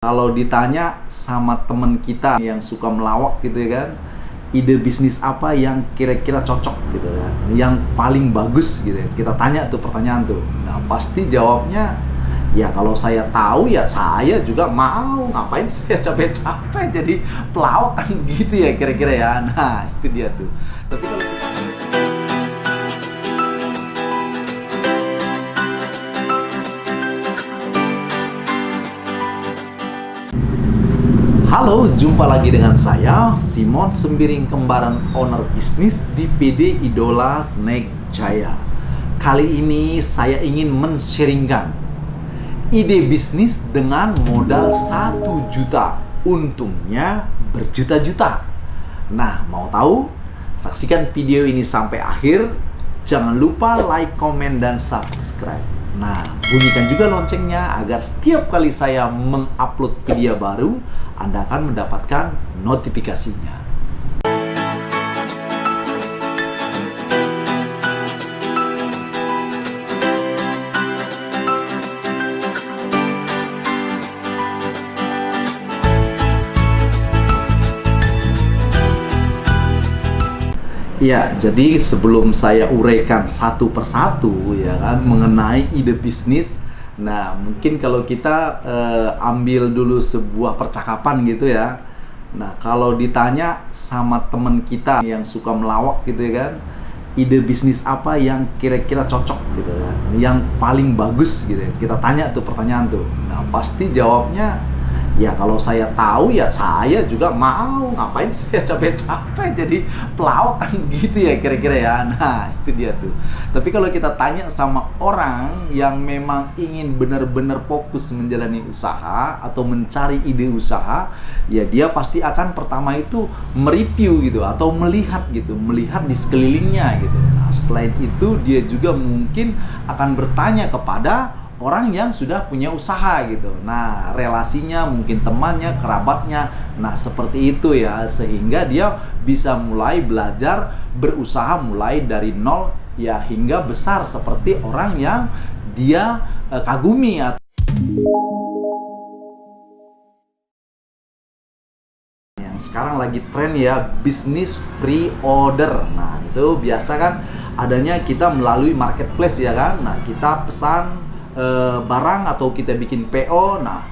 Kalau ditanya sama temen kita yang suka melawak gitu ya kan, ide bisnis apa yang kira-kira cocok gitu kan, yang paling bagus gitu ya. Kita tanya tuh pertanyaan tuh. Nah, pasti jawabnya ya kalau saya tahu ya saya juga mau. Ngapain saya capek-capek jadi pelawak kan gitu ya kira-kira ya. Nah, itu dia tuh. Tapi kalau Halo, jumpa lagi dengan saya, Simon Sembiring Kembaran, owner bisnis di PD Idola Snack Jaya. Kali ini saya ingin men-sharingkan ide bisnis dengan modal 1 juta, untungnya berjuta-juta. Nah, mau tahu? Saksikan video ini sampai akhir. Jangan lupa like, komen, dan subscribe. Nah, bunyikan juga loncengnya agar setiap kali saya mengupload video baru, Anda akan mendapatkan notifikasinya. Ya, jadi sebelum saya uraikan satu persatu ya kan mengenai ide bisnis, nah mungkin kalau kita ambil dulu sebuah percakapan gitu ya. Nah, kalau ditanya sama temen kita yang suka melawak gitu ya kan, ide bisnis apa yang kira-kira cocok gitu kan, yang paling bagus gitu ya. Kita tanya tuh pertanyaan tuh. Nah, pasti jawabnya ya kalau saya tahu ya saya juga mau. Ngapain saya capek-capek jadi pelawak kan gitu ya kira-kira ya. Nah, itu dia tuh. Tapi kalau kita tanya sama orang yang memang ingin benar-benar fokus menjalani usaha atau mencari ide usaha, ya dia pasti akan pertama itu mereview gitu atau melihat gitu, melihat di sekelilingnya gitu. Nah, selain itu dia juga mungkin akan bertanya kepada orang yang sudah punya usaha gitu. Nah, relasinya, mungkin temannya, kerabatnya. Nah, seperti itu ya. Sehingga dia bisa mulai belajar berusaha mulai dari nol ya hingga besar seperti orang yang dia kagumi. Yang sekarang lagi tren ya, bisnis pre-order. Nah, itu biasa kan adanya kita melalui marketplace ya kan. Nah, kita pesan barang atau kita bikin PO, nah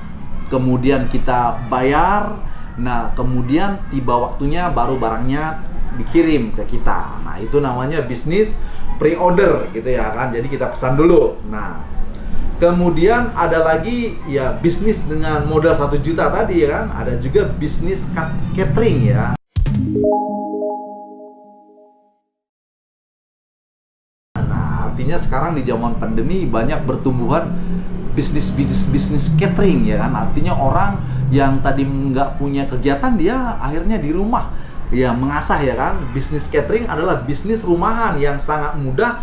kemudian kita bayar, nah kemudian tiba waktunya baru barangnya dikirim ke kita. Nah, itu namanya bisnis pre-order gitu ya kan. Jadi kita pesan dulu. Nah, kemudian ada lagi ya bisnis dengan modal 1 juta tadi ya kan. Ada juga bisnis catering ya. Artinya sekarang di zaman pandemi banyak bertumbuhan bisnis catering ya kan. Artinya orang yang tadi nggak punya kegiatan dia akhirnya di rumah ya mengasah ya kan. Bisnis catering adalah bisnis rumahan yang sangat mudah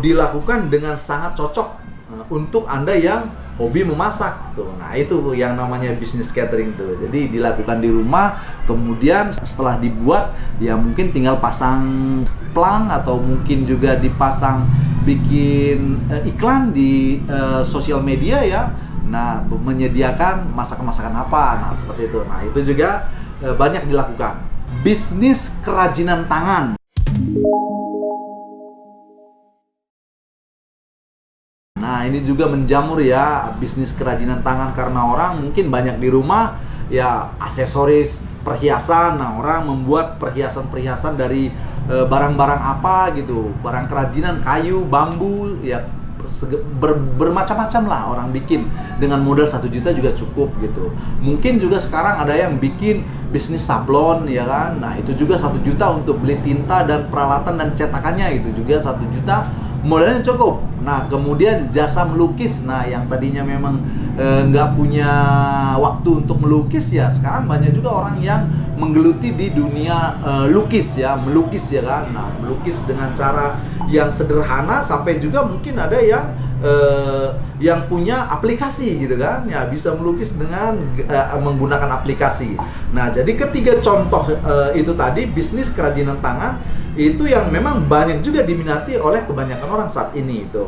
dilakukan dengan sangat cocok untuk Anda yang hobi memasak tuh. Nah, itu yang namanya bisnis catering tuh. Jadi dilakukan di rumah, kemudian setelah dibuat ya mungkin tinggal pasang plang atau mungkin juga dipasang bikin iklan di sosial media ya. Nah, menyediakan masakan-masakan apa. Nah, seperti itu. Nah, itu juga banyak dilakukan. Bisnis kerajinan tangan. Nah, ini juga menjamur ya, bisnis kerajinan tangan, karena orang mungkin banyak di rumah ya, aksesoris perhiasan. Nah, orang membuat perhiasan-perhiasan dari barang-barang apa gitu, barang kerajinan, kayu, bambu ya, bermacam-macam lah orang bikin. Dengan modal 1 juta juga cukup gitu. Mungkin juga sekarang ada yang bikin bisnis sablon ya kan. Nah, itu juga 1 juta untuk beli tinta dan peralatan dan cetakannya, itu juga 1 juta modalnya cukup. Nah, kemudian jasa melukis. Nah, yang tadinya memang nggak punya waktu untuk melukis ya, sekarang banyak juga orang yang menggeluti di dunia lukis ya, melukis ya kan. Nah, melukis dengan cara yang sederhana sampai juga mungkin ada yang punya aplikasi gitu kan ya, bisa melukis dengan menggunakan aplikasi. Nah, jadi ketiga contoh itu tadi bisnis kerajinan tangan itu yang memang banyak juga diminati oleh kebanyakan orang saat ini itu.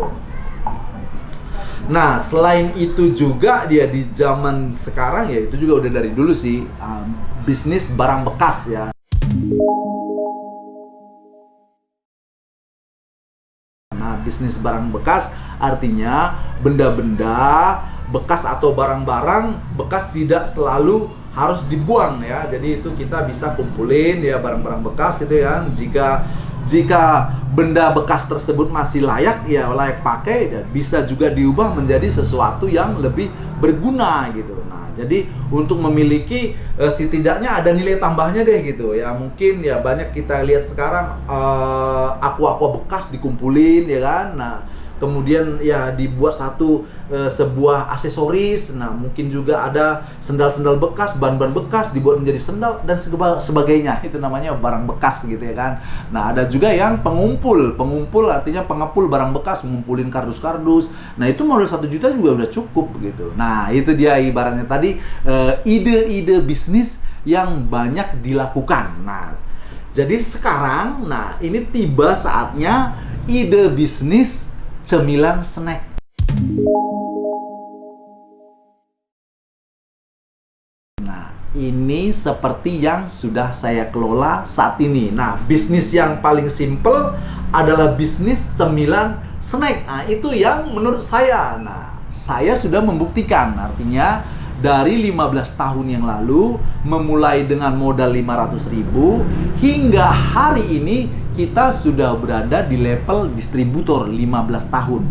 Nah, selain itu juga dia di zaman sekarang ya itu juga udah dari dulu sih, bisnis barang bekas ya. Nah, bisnis barang bekas artinya benda-benda bekas atau barang-barang bekas tidak selalu harus dibuang ya. Jadi itu kita bisa kumpulin ya barang-barang bekas gitu ya. Jika benda bekas tersebut masih layak ya layak pakai dan bisa juga diubah menjadi sesuatu yang lebih berguna gitu. Nah, jadi untuk memiliki setidaknya ada nilai tambahnya deh gitu ya. Mungkin ya banyak kita lihat sekarang aqua bekas dikumpulin ya kan. Nah, kemudian ya dibuat sebuah aksesoris. Nah, mungkin juga ada sendal-sendal bekas, ban-ban bekas dibuat menjadi sendal dan sebagainya. Itu namanya barang bekas gitu ya kan. Nah, ada juga yang pengumpul artinya pengepul barang bekas, ngumpulin kardus-kardus. Nah, itu modal 1 juta juga udah cukup gitu. Nah, itu dia ibaratnya tadi ide-ide bisnis yang banyak dilakukan. Nah, jadi sekarang ini tiba saatnya ide bisnis cemilan snack. Nah, ini seperti yang sudah saya kelola saat ini. Nah, bisnis yang paling simple adalah bisnis cemilan snack. Nah, itu yang menurut saya. Nah, saya sudah membuktikan. Artinya dari 15 tahun yang lalu memulai dengan modal 500.000 hingga hari ini kita sudah berada di level distributor 15 tahun.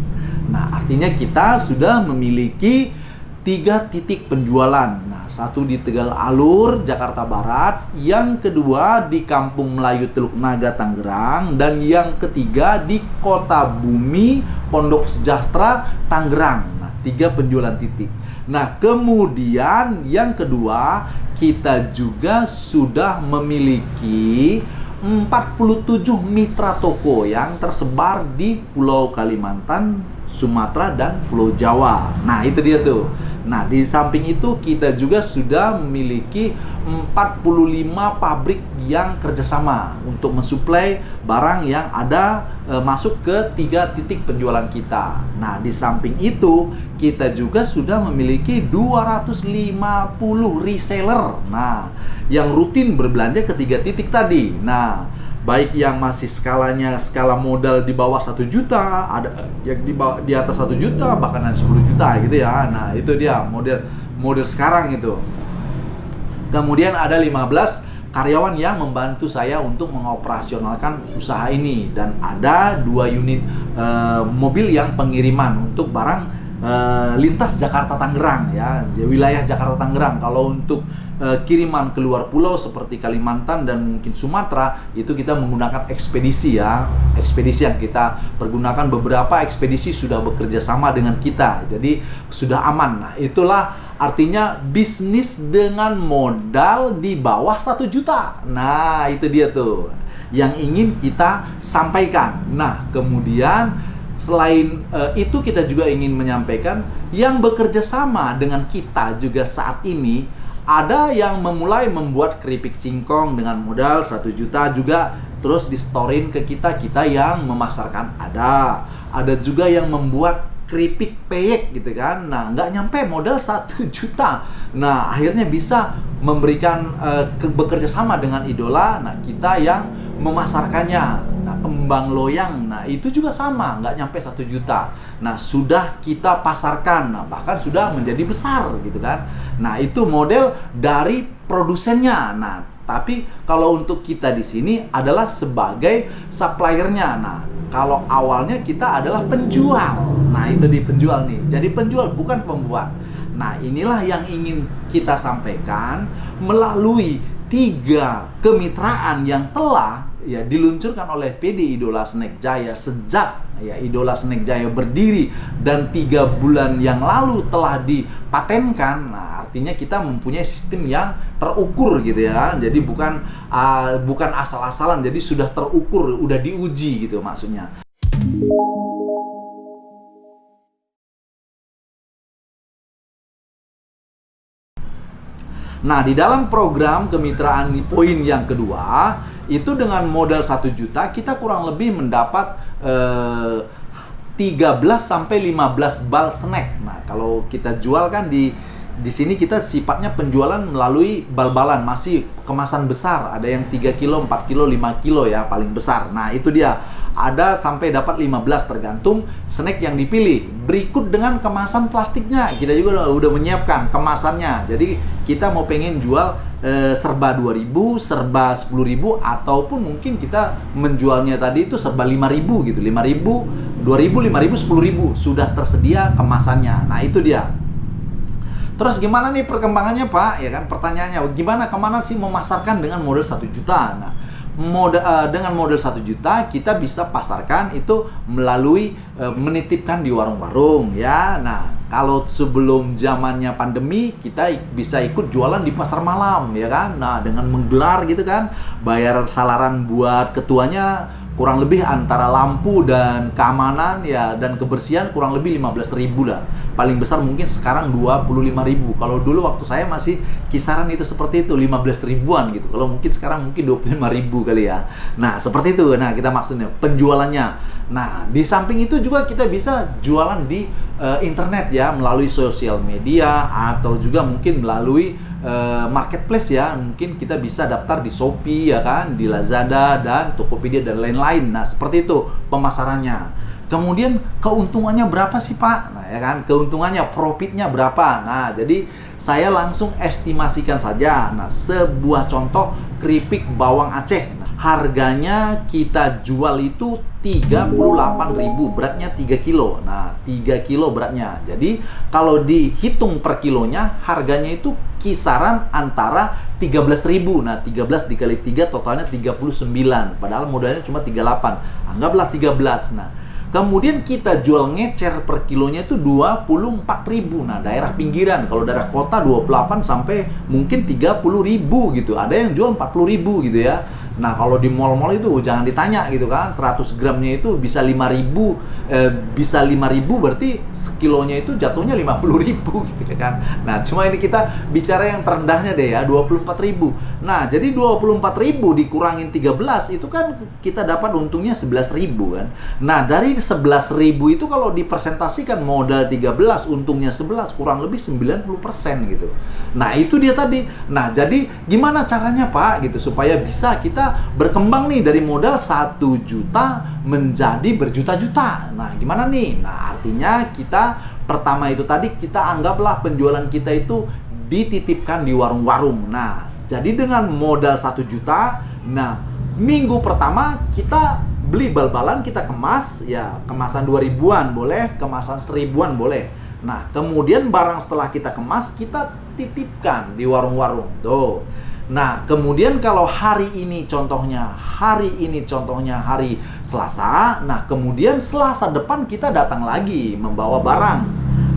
Nah, artinya kita sudah memiliki 3 titik penjualan. Nah, satu di Tegal Alur, Jakarta Barat, yang kedua di Kampung Melayu Teluk Naga, Tangerang, dan yang ketiga di Kota Bumi, Pondok Sejahtera, Tangerang. Nah, 3 penjualan titik. Nah, kemudian yang kedua, kita juga sudah memiliki 47 mitra toko yang tersebar di Pulau Kalimantan, Sumatera, dan Pulau Jawa. Nah, itu dia tuh. Nah, di samping itu kita juga sudah memiliki 45 pabrik yang kerjasama untuk mensuplai barang yang ada masuk ke 3 titik penjualan kita. Nah, di samping itu kita juga sudah memiliki 250 reseller. Nah, yang rutin berbelanja ke 3 titik tadi. Nah, baik yang masih skala modal di bawah 1 juta, ada yang di atas 1 juta, bahkan ada 10 juta gitu ya. Nah, itu dia model sekarang itu. Kemudian ada 15 karyawan yang membantu saya untuk mengoperasionalkan usaha ini, dan ada 2 unit mobil yang pengiriman untuk barang lintas Jakarta Tangerang ya, wilayah Jakarta Tangerang. Kalau untuk kiriman keluar pulau seperti Kalimantan dan mungkin Sumatera, itu kita menggunakan ekspedisi ya. Ekspedisi yang kita pergunakan, beberapa ekspedisi sudah bekerja sama dengan kita, jadi sudah aman. Nah, itulah artinya bisnis dengan modal di bawah 1 juta. Nah, itu dia tuh yang ingin kita sampaikan. Nah, kemudian selain itu kita juga ingin menyampaikan yang bekerja sama dengan kita juga saat ini. Ada yang memulai membuat keripik singkong dengan modal 1 juta juga, terus di-storein ke kita yang memasarkan. Ada juga yang membuat keripik peyek gitu kan. Nah, nggak nyampe modal 1 juta. Nah, akhirnya bisa memberikan bekerja sama dengan idola. Nah, kita yang memasarkannya. Nah, kembang loyang, nah itu juga sama, nggak nyampe 1 juta. Nah, sudah kita pasarkan, nah bahkan sudah menjadi besar gitu kan. Nah, itu model dari produsennya. Nah, tapi kalau untuk kita di sini adalah sebagai suppliernya. Nah, kalau awalnya kita adalah penjual. Nah, itu di penjual nih. Jadi penjual bukan pembuat. Nah, inilah yang ingin kita sampaikan melalui 3 kemitraan yang telah ya diluncurkan oleh PD Idola Snack Jaya sejak ya Idola Snack Jaya berdiri dan 3 bulan yang lalu telah dipatenkan. Nah, artinya kita mempunyai sistem yang terukur gitu ya. Jadi bukan asal-asalan, jadi sudah terukur, udah diuji gitu maksudnya. Nah, di dalam program kemitraan poin yang kedua, itu dengan modal 1 juta kita kurang lebih mendapat 13 sampai 15 bal snack. Nah, kalau kita jual kan di sini kita sifatnya penjualan melalui bal-balan, masih kemasan besar. Ada yang 3 kilo, 4 kilo, 5 kilo ya paling besar. Nah, itu dia. Ada sampai dapat 15 tergantung snack yang dipilih. Berikut dengan kemasan plastiknya. Kita juga udah menyiapkan kemasannya. Jadi kita mau pengen jual serba 2.000, serba 10.000, ataupun mungkin kita menjualnya tadi itu serba 5.000 gitu. 5.000, 2.000, 5.000, 10.000 sudah tersedia kemasannya. Nah, itu dia. Terus gimana nih perkembangannya, Pak? Ya kan pertanyaannya, gimana kemana sih memasarkan dengan modal 1 juta? Nah, dengan modal 1 juta kita bisa pasarkan itu melalui menitipkan di warung-warung ya. Nah, kalau sebelum zamannya pandemi kita bisa ikut jualan di pasar malam ya kan. Nah, dengan menggelar gitu kan, bayar salaran buat ketuanya kurang lebih antara lampu dan keamanan ya dan kebersihan kurang lebih 15.000 lah. Paling besar mungkin sekarang 25.000. Kalau dulu waktu saya masih kisaran itu seperti itu 15.000-an gitu. Kalau mungkin sekarang mungkin 25.000 kali ya. Nah, seperti itu. Nah, kita maksudnya penjualannya. Nah, di samping itu juga kita bisa jualan di internet ya, melalui sosial media atau juga mungkin melalui marketplace ya. Mungkin kita bisa daftar di Shopee ya kan, di Lazada dan Tokopedia dan lain-lain. Nah, seperti itu pemasarannya. Kemudian keuntungannya berapa sih, Pak? Nah, ya kan, keuntungannya, profitnya berapa? Nah, jadi saya langsung estimasikan saja. Nah, sebuah contoh keripik bawang Aceh. Nah, harganya kita jual itu 38.000, beratnya 3 kilo. Nah, 3 kilo beratnya. Jadi, kalau dihitung per kilonya, harganya itu kisaran antara 13.000. Nah, 13 dikali 3 totalnya 39. Padahal modalnya cuma 38. Anggaplah 13. Nah, kemudian kita jual ngecer per kilonya itu 24.000. Nah, daerah pinggiran, kalau daerah kota 28 sampai mungkin 30.000 gitu. Ada yang jual 40.000 gitu ya. Nah, kalau di mall-mall itu jangan ditanya gitu kan. 100 gramnya itu bisa 5.000, bisa 5.000 berarti sekilonya itu jatuhnya 50.000 gitu ya kan. Nah, cuma ini kita bicara yang terendahnya deh ya, 24.000. Nah, jadi 24.000 dikurangin 13 itu kan kita dapat untungnya 11.000 kan. Nah, dari 11.000 itu kalau dipresentasikan modal 13, untungnya 11, kurang lebih 90% gitu. Nah, itu dia tadi. Nah, jadi gimana caranya, Pak, gitu supaya bisa kita berkembang nih dari modal 1 juta menjadi berjuta-juta. Nah, gimana nih? Nah, artinya kita pertama itu tadi kita anggaplah penjualan kita itu dititipkan di warung-warung. Nah, jadi dengan modal 1 juta, nah, minggu pertama kita beli bal-balan, kita kemas, ya kemasan 2.000-an boleh, kemasan 1.000-an boleh. Nah, kemudian barang setelah kita kemas, kita titipkan di warung-warung. Tuh. Nah, kemudian kalau hari ini contohnya hari Selasa, nah kemudian Selasa depan kita datang lagi membawa barang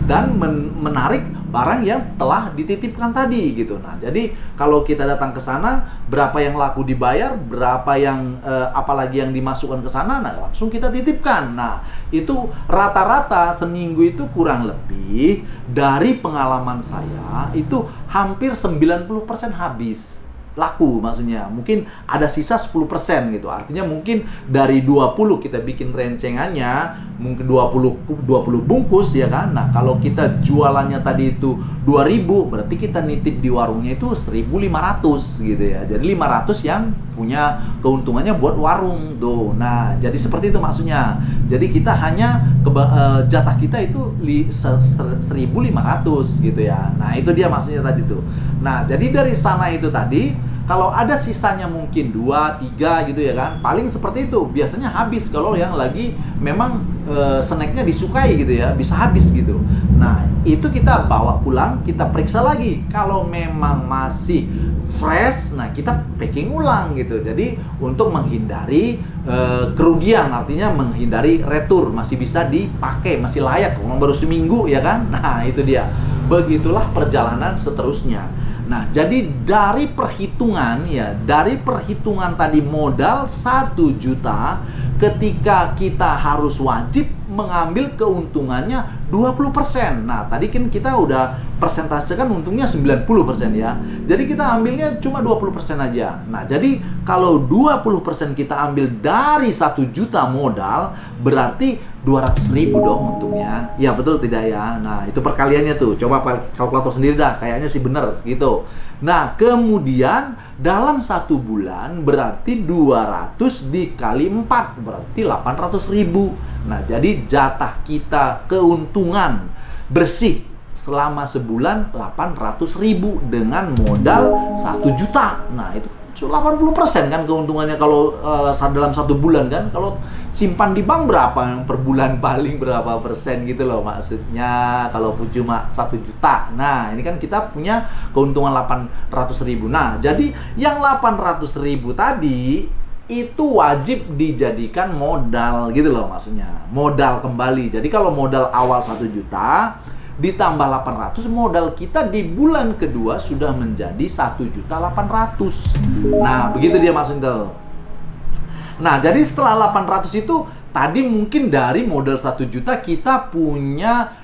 dan menarik barang yang telah dititipkan tadi gitu. Nah, jadi kalau kita datang ke sana, berapa yang laku dibayar, berapa yang apalagi yang dimasukkan ke sana, nah langsung kita titipkan. Nah, itu rata-rata seminggu itu kurang lebih dari pengalaman saya itu hampir 90% habis. Laku maksudnya, mungkin ada sisa 10% gitu. Artinya mungkin dari 20 kita bikin rencengannya, mungkin 20 bungkus ya kan. Nah, kalau kita jualannya tadi itu 2.000, berarti kita nitip di warungnya itu 1.500 gitu ya. Jadi 500 yang punya keuntungannya buat warung tuh. Nah, jadi seperti itu maksudnya. Jadi kita hanya jatah kita itu 1.500 gitu ya. Nah, itu dia maksudnya tadi tuh. Nah, jadi dari sana itu tadi, kalau ada sisanya mungkin 2, 3 gitu ya kan, paling seperti itu. Biasanya habis kalau yang lagi memang snacknya disukai gitu ya, bisa habis gitu. Nah, itu kita bawa pulang, kita periksa lagi. Kalau memang masih fresh, nah kita packing ulang gitu. Jadi untuk menghindari kerugian, artinya menghindari retur, masih bisa dipakai, masih layak. Kalau baru seminggu ya kan. Nah, itu dia. Begitulah perjalanan seterusnya. Nah, jadi dari perhitungan tadi modal 1 juta, ketika kita harus wajib mengambil keuntungannya 20%. Nah, tadi kan kita udah persentasekan untungnya 90% ya. Jadi kita ambilnya cuma 20% aja. Nah, jadi kalau 20% kita ambil dari 1 juta modal, berarti 200.000 dong untungnya. Ya betul tidak ya? Nah itu perkaliannya tuh. Coba kalkulator sendiri dah. Kayaknya sih bener gitu. Nah kemudian dalam 1 bulan berarti 200 dikali 4 berarti 800.000. Nah jadi jatah kita keuntungan bersih selama sebulan 800.000 dengan modal 1 juta. Nah itu 80% kan keuntungannya kalau dalam 1 bulan kan. Kalau simpan di bank berapa yang per bulan paling berapa persen gitu loh maksudnya kalau cuma 1 juta. Nah ini kan kita punya keuntungan 800.000. Nah jadi yang 800.000 tadi itu wajib dijadikan modal gitu loh maksudnya, modal kembali. Jadi kalau modal awal 1 juta ditambah 800, modal kita di bulan kedua sudah menjadi 1.800.000. Nah begitu dia maksudnya. Nah, jadi setelah 800 itu tadi mungkin dari modal 1 juta kita punya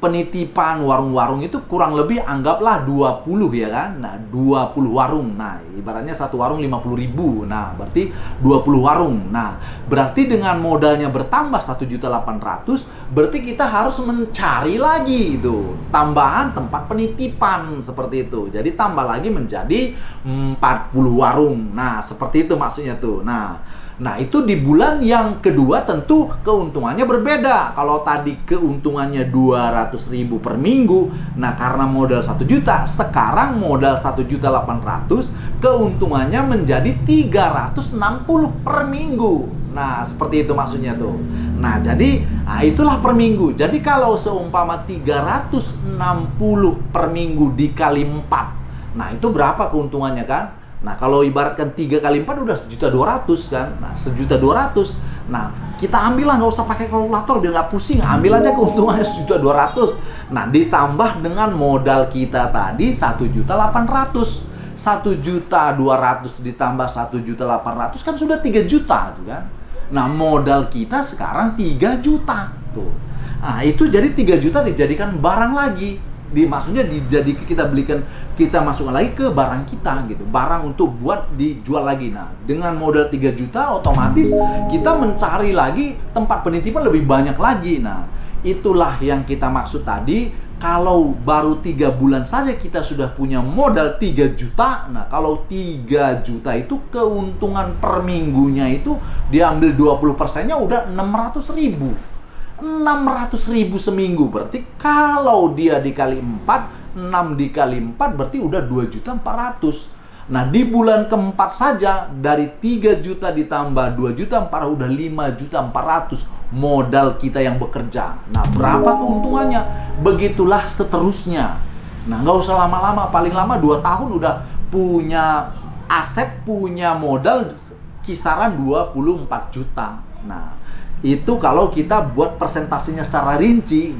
penitipan warung-warung itu kurang lebih anggaplah 20 ya kan. Nah, 20 warung. Nah, ibaratnya satu warung 50.000. Nah, berarti 20 warung. Nah, berarti dengan modalnya bertambah 1.800.000, berarti kita harus mencari lagi itu tambahan tempat penitipan seperti itu. Jadi tambah lagi menjadi 40 warung. Nah, seperti itu maksudnya tuh. Nah itu di bulan yang kedua tentu keuntungannya berbeda. Kalau tadi keuntungannya 200.000 per minggu, nah karena modal 1 juta, sekarang modal 1.800.000, keuntungannya menjadi 360 per minggu. Nah seperti itu maksudnya tuh. Nah jadi itulah per minggu. Jadi kalau seumpama 360 per minggu dikali 4, nah itu berapa keuntungannya kan? Nah, kalau ibaratkan 3 kali 4 udah 1.200.000 kan? Nah, 1.200.000. Nah, kita ambil lah, nggak usah pakai kalkulator biar nggak pusing. Ambil aja keuntungannya 1.200.000. Nah, ditambah dengan modal kita tadi 1.800.000. 1.200.000 ditambah 1.800.000 kan sudah 3 juta tuh kan? Nah, modal kita sekarang 3 juta tuh. Nah, itu jadi 3 juta dijadikan barang lagi. Maksudnya kita belikan, kita masukkan lagi ke barang kita gitu, barang untuk buat dijual lagi. Nah dengan modal 3 juta otomatis kita mencari lagi tempat penitipan lebih banyak lagi. Nah itulah yang kita maksud tadi. Kalau baru 3 bulan saja kita sudah punya modal 3 juta. Nah kalau 3 juta itu keuntungan per minggunya itu diambil 20%-nya udah 600.000. 600.000 seminggu, berarti kalau dia dikali 4, 6 dikali 4 berarti udah 2.400.000. Nah di bulan keempat saja dari 3 juta ditambah 2 juta 4 udah 5.400.000 modal kita yang bekerja. Nah berapa keuntungannya? Begitulah seterusnya. Nah nggak usah lama-lama, paling lama 2 tahun udah punya aset, punya modal kisaran 24 juta. Nah itu kalau kita buat presentasinya secara rinci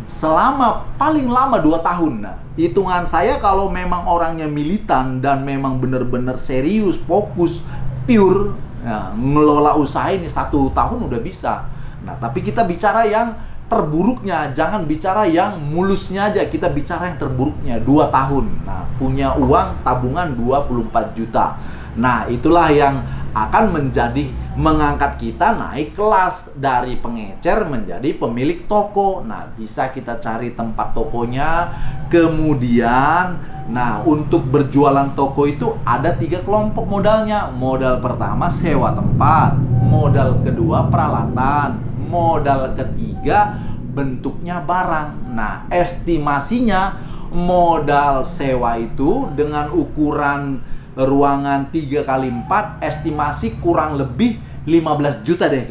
selama paling lama 2 tahun. Nah, hitungan saya kalau memang orangnya militan dan memang benar-benar serius, fokus, pure, ya, ngelola usaha ini 1 tahun udah bisa. Nah, tapi kita bicara yang terburuknya, jangan bicara yang mulusnya aja, kita bicara yang terburuknya 2 tahun. Nah, punya uang tabungan 24 juta. Nah, itulah yang akan mengangkat kita naik kelas dari pengecer menjadi pemilik toko. Nah, bisa kita cari tempat tokonya. Kemudian, nah untuk berjualan toko itu ada 3 kelompok modalnya. Modal pertama sewa tempat, modal kedua peralatan, modal ketiga bentuknya barang. Nah, estimasinya modal sewa itu dengan ukuran ruangan 3 kali 4 estimasi kurang lebih 15 juta deh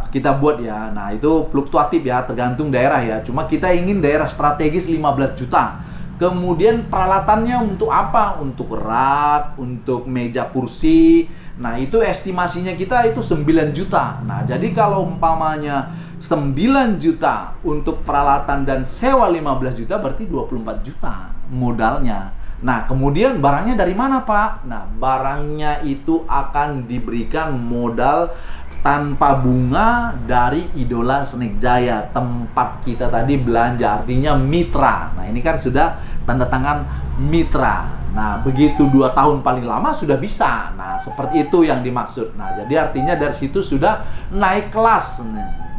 kita buat ya. Nah itu fluktuatif ya, tergantung daerah ya. Cuma kita ingin daerah strategis 15 juta. Kemudian peralatannya untuk apa? Untuk rak, untuk meja kursi. Nah itu estimasinya kita itu 9 juta. Nah jadi kalau umpamanya 9 juta untuk peralatan dan sewa 15 juta berarti 24 juta modalnya. Nah, kemudian barangnya dari mana, Pak? Nah, barangnya itu akan diberikan modal tanpa bunga dari Idola Snack Jaya, tempat kita tadi belanja, artinya mitra. Nah, ini kan sudah tanda tangan mitra. Nah, begitu 2 tahun paling lama sudah bisa. Nah, seperti itu yang dimaksud. Nah, jadi artinya dari situ sudah naik kelas.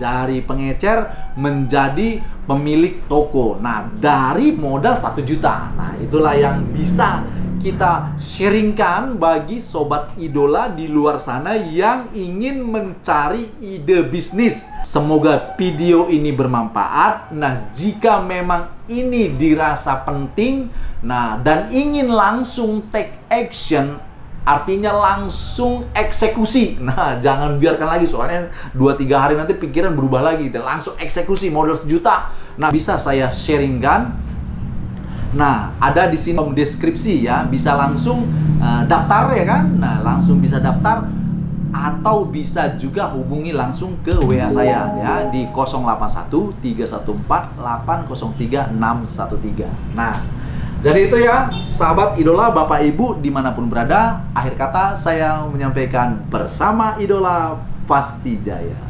dari pengecer menjadi pemilik toko. Nah, dari modal 1 juta. Nah, itulah yang bisa kita sharingkan bagi sobat idola di luar sana yang ingin mencari ide bisnis. Semoga video ini bermanfaat. Nah, jika memang ini dirasa penting, nah, dan ingin langsung take action, artinya langsung eksekusi. Nah, jangan biarkan lagi, soalnya 2-3 hari nanti pikiran berubah lagi. Langsung eksekusi modal 1 juta. Nah, bisa saya sharingkan. Nah, ada di sini deskripsi ya, bisa langsung daftar ya kan. Nah, langsung bisa daftar atau bisa juga hubungi langsung ke WA saya ya di 081 314 803 613. Nah, jadi itu ya, sahabat idola, Bapak Ibu dimanapun berada. Akhir kata saya menyampaikan, bersama idola pasti jaya.